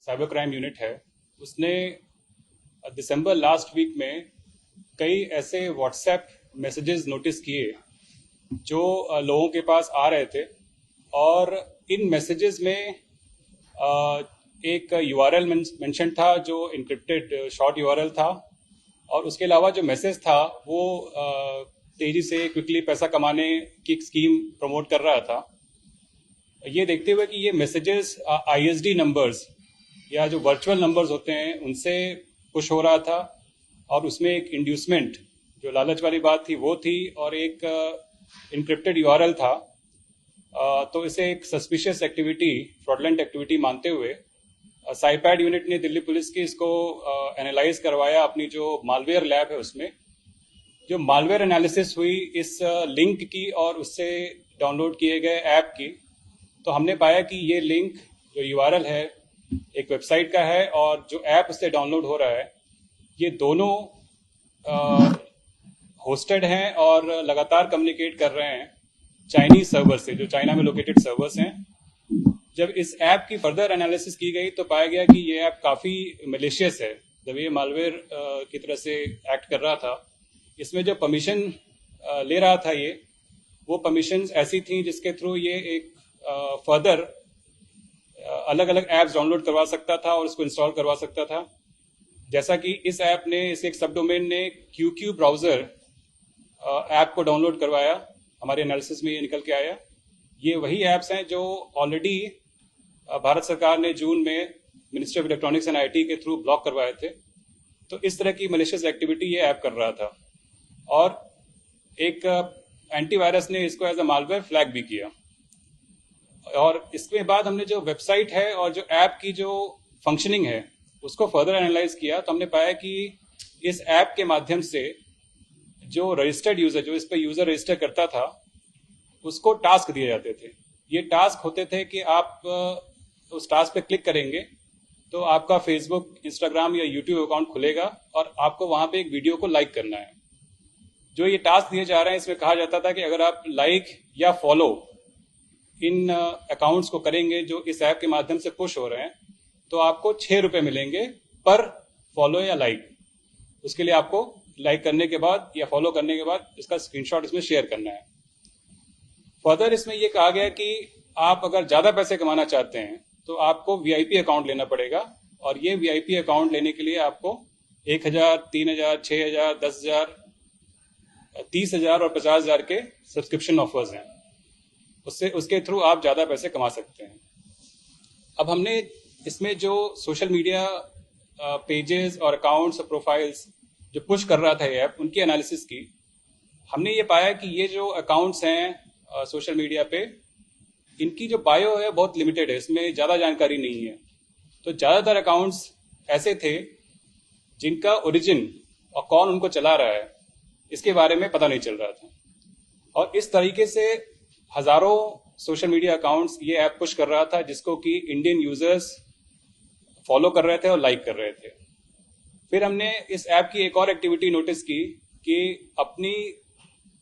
Cyber crime unit है, उसने दिसंबर last week में कई ऐसे व्हाट्सएप मैसेजेस नोटिस किए जो लोगों के पास आ रहे थे। और इन मैसेजेस में एक यूआरएल मेंशन था जो इनक्रिप्टेड शॉर्ट यूआरएल था, और उसके अलावा जो मैसेज था वो तेजी से क्विकली पैसा कमाने की एक स्कीम प्रमोट कर रहा था। ये देखते हुए कि ये मैसेजेस आईएसडी नंबर्स या जो वर्चुअल नंबर्स होते हैं उनसे पुश हो रहा था, और उसमें एक इंड्यूसमेंट जो लालच वाली बात थी वो थी, और एक इनक्रिप्टेड यूआरएल था। तो इसे एक सस्पिशियस एक्टिविटी, फ्रॉडलेंट एक्टिविटी मानते हुए साइपैड यूनिट ने दिल्ली पुलिस की इसको एनालाइज करवाया अपनी जो मालवेयर लैब है उसमें। जो मालवेयर एनालिसिस हुई इस लिंक की और उससे डाउनलोड किए गए ऐप की, तो हमने पाया कि ये लिंक जो यूआरएल है एक वेबसाइट का है, और जो ऐप उससे डाउनलोड हो रहा है ये दोनों होस्टेड हैं और लगातार कम्युनिकेट कर रहे हैं चाइनीज सर्वर से, जो चाइना में लोकेटेड सर्वर्स हैं। जब इस ऐप की फर्दर एनालिसिस की गई तो पाया गया कि ये ऐप काफ़ी मिलिशियस है, जब ये मालवेयर की तरह से एक्ट कर रहा था। इसमें जो परमिशन ले रहा था ये, वो परमिशंस ऐसी थी जिसके थ्रू ये एक फर्दर अलग अलग ऐप्स डाउनलोड करवा सकता था और उसको इंस्टॉल करवा सकता था। जैसा कि इस ऐप ने, इस एक सब डोमेन ने क्यू ब्राउज़र ऐप को डाउनलोड करवाया, हमारे एनालिसिस में ये निकल के आया। ये वही ऐप्स हैं जो ऑलरेडी भारत सरकार ने जून में ministry of electronics and IT के थ्रू ब्लॉक करवाए थे। तो इस तरह की मैलिशियस एक्टिविटी ये ऐप कर रहा था, और एक एंटीवायरस ने इसको एज अ मालवेयर फ्लैग भी किया। और इसके बाद हमने जो वेबसाइट है और जो ऐप की जो फंक्शनिंग है उसको फर्दर एनालाइज किया, तो हमने पाया कि इस ऐप के माध्यम से जो रजिस्टर्ड यूजर, जो इस पर यूजर रजिस्टर करता था, उसको टास्क दिए जाते थे। ये टास्क होते थे कि आप उस टास्क पे क्लिक करेंगे तो आपका फेसबुक, इंस्टाग्राम या यूट्यूब अकाउंट खुलेगा और आपको वहां पे एक वीडियो को लाइक करना है। जो ये टास्क दिए जा रहे हैं इसमें कहा जाता था कि अगर आप लाइक या फॉलो इन अकाउंट्स को करेंगे जो इस ऐप के माध्यम से पुश हो रहे हैं, तो आपको 6 रुपए मिलेंगे पर फॉलो या लाइक। उसके लिए आपको लाइक करने के बाद या फॉलो करने के बाद इसका स्क्रीनशॉट इसमें शेयर करना है। फर्दर इसमें यह कहा गया कि आप अगर ज्यादा पैसे कमाना चाहते हैं तो आपको वीआईपी अकाउंट लेना पड़ेगा, और ये वीआईपी अकाउंट लेने के लिए आपको 1000, 3000, 6000, 10,000, 30,000 और 50,000 के सब्सक्रिप्शन ऑफर्स हैं। उसके थ्रू आप ज्यादा पैसे कमा सकते हैं। अब हमने इसमें जो सोशल मीडिया पेजेस और अकाउंट्स और प्रोफाइल्स जो पुश कर रहा था ये ऐप, उनकी एनालिसिस की। हमने ये पाया कि ये जो अकाउंट्स हैं सोशल मीडिया पे, इनकी जो बायो है बहुत लिमिटेड है, इसमें ज़्यादा जानकारी नहीं है। तो ज़्यादातर अकाउंट्स ऐसे थे जिनका ओरिजिन और कौन उनको चला रहा है इसके बारे में पता नहीं चल रहा था। और इस तरीके से हजारों सोशल मीडिया अकाउंट्स ये ऐप पुश कर रहा था, जिसको कि इंडियन यूजर्स फॉलो कर रहे थे और लाइक कर रहे थे। फिर हमने इस ऐप की एक और एक्टिविटी नोटिस की कि अपनी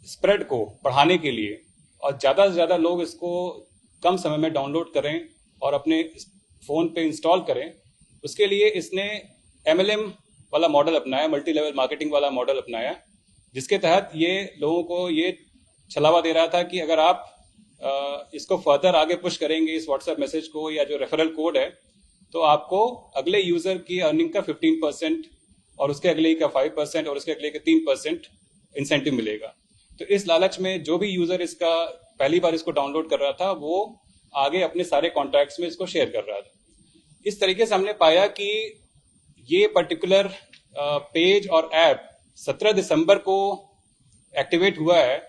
स्प्रेड को बढ़ाने के लिए और ज़्यादा से ज़्यादा लोग इसको कम समय में डाउनलोड करें और अपने फ़ोन पे इंस्टॉल करें, उसके लिए इसने MLM वाला मॉडल अपनाया, मल्टी लेवल मार्केटिंग वाला मॉडल अपनाया, जिसके तहत ये लोगों को ये छलावा दे रहा था कि अगर आप इसको फर्दर आगे पुश करेंगे इस व्हाट्सएप मैसेज को या जो रेफरल कोड है, तो आपको अगले यूजर की अर्निंग का 15% और उसके अगले का 5% और उसके अगले का 3% इंसेंटिव मिलेगा। तो इस लालच में जो भी यूजर इसका पहली बार इसको डाउनलोड कर रहा था वो आगे अपने सारे कॉन्टैक्ट्स में इसको शेयर कर रहा था। इस तरीके से हमने पाया कि ये पर्टिकुलर पेज और ऐप 17 दिसंबर को एक्टिवेट हुआ है,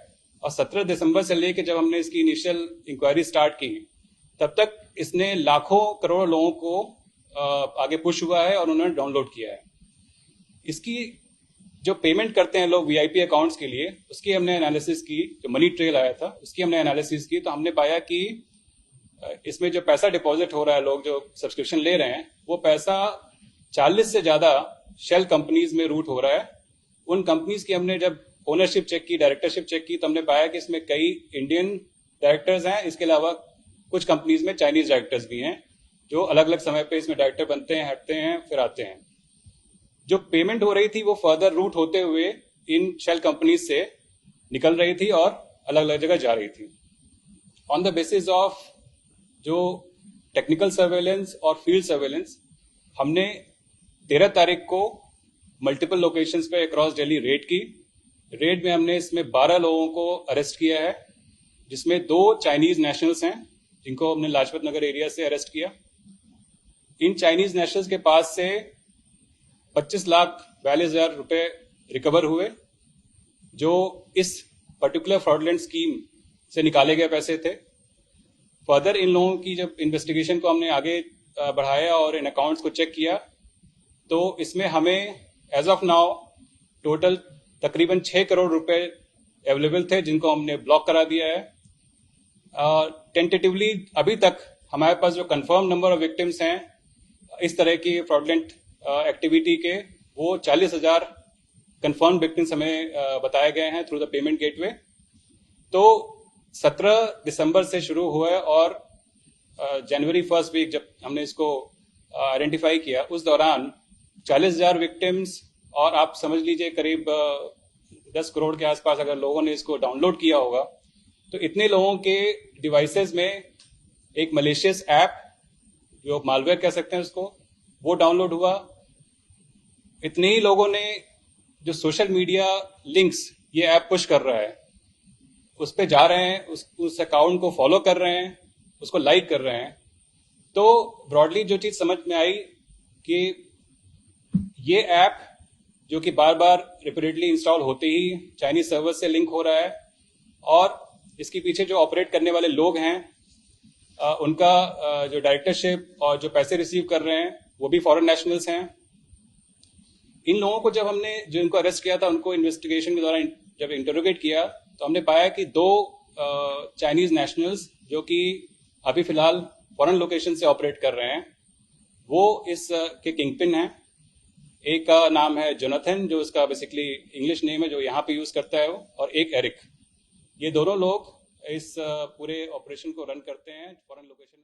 और 17 दिसंबर से लेकर जब हमने इसकी इनिशियल इंक्वायरी स्टार्ट की तब तक इसने लाखों करोड़ों लोगों को आगे पुश हुआ है और उन्होंने डाउनलोड किया है। इसकी जो पेमेंट करते हैं लोग वीआईपी अकाउंट्स के लिए, उसकी हमने एनालिसिस की, जो मनी ट्रेल आया था उसकी हमने एनालिसिस की, तो हमने पाया कि इसमें जो पैसा डिपॉजिट हो रहा है, लोग जो सब्सक्रिप्शन ले रहे हैं, वो पैसा 40 से ज्यादा शेल कंपनीज में रूट हो रहा है। उन कंपनीज की हमने जब ओनरशिप चेक की, डायरेक्टरशिप चेक की, तो हमने पाया कि इसमें कई इंडियन डायरेक्टर्स हैं, इसके अलावा कुछ कंपनीज में चाइनीज डायरेक्टर्स भी हैं जो अलग अलग समय पे इसमें डायरेक्टर बनते हैं, हटते हैं, फिर आते हैं। जो पेमेंट हो रही थी वो फर्दर रूट होते हुए इन शेल कंपनीज से निकल रही थी और अलग अलग जगह जा रही थी। ऑन द बेसिस ऑफ जो टेक्निकल सर्वेलेंस और फील्ड सर्वेलेंस, हमने 13 तारीख को मल्टीपल लोकेशंस पे अक्रॉस दिल्ली रेड की। रेड में हमने इसमें 12 लोगों को अरेस्ट किया है, जिसमें 2 चाइनीज नेशनल्स हैं जिनको हमने लाजपत नगर एरिया से अरेस्ट किया। इन चाइनीज नेशनल्स के पास से 25,42,000 रुपए रिकवर हुए, जो इस पर्टिकुलर फ्रॉडलेंट स्कीम से निकाले गए पैसे थे। फर्दर इन लोगों की जब इन्वेस्टिगेशन को हमने आगे बढ़ाया और इन अकाउंट्स को चेक किया, तो इसमें हमें एज ऑफ नाउ टोटल तकरीबन 6 करोड़ रुपए अवेलेबल थे, जिनको हमने ब्लॉक करा दिया है। टेंटेटिवली अभी तक हमारे पास जो कंफर्म नंबर ऑफ विक्टिम्स हैं इस तरह की फ्रॉडलेंट एक्टिविटी के, वो 40,000 कंफर्म विक्टिम्स हमें बताए गए हैं थ्रू द पेमेंट गेटवे। तो 17 दिसंबर से शुरू हुआ है और जनवरी फर्स्ट वीक जब हमने इसको आइडेंटिफाई किया, उस दौरान 40,000 विक्टिम्स और आप समझ लीजिए करीब 10 करोड़ के आसपास अगर लोगों ने इसको डाउनलोड किया होगा, तो इतने लोगों के डिवाइसेस में एक मलेशियस ऐप, जो मालवेयर कह सकते हैं उसको, वो डाउनलोड हुआ। इतने ही लोगों ने जो सोशल मीडिया लिंक्स ये ऐप पुश कर रहा है उस पे जा रहे हैं, उस अकाउंट को फॉलो कर रहे हैं, उसको लाइक कर रहे हैं। तो ब्रॉडली जो चीज समझ में आई कि ये ऐप जो कि बार बार रिपीटेडली इंस्टॉल होते ही चाइनीज सर्वर से लिंक हो रहा है, और इसके पीछे जो ऑपरेट करने वाले लोग हैं उनका जो डायरेक्टरशिप और जो पैसे रिसीव कर रहे हैं वो भी फॉरेन नेशनल्स हैं। इन लोगों को जब हमने जो इनको अरेस्ट किया था, उनको इन्वेस्टिगेशन के दौरान जब इंटरोगेट किया, तो हमने पाया कि 2 चाइनीज नेशनल्स जो कि अभी फिलहाल फॉरेन लोकेशन से ऑपरेट कर रहे हैं, वो इस के किंगपिन हैं। एक का नाम है जोनाथन, जो इसका बेसिकली इंग्लिश नेम है जो यहाँ पे यूज करता है वो, और एक एरिक। ये दोनों लोग इस पूरे ऑपरेशन को रन करते हैं फॉरेन लोकेशन में।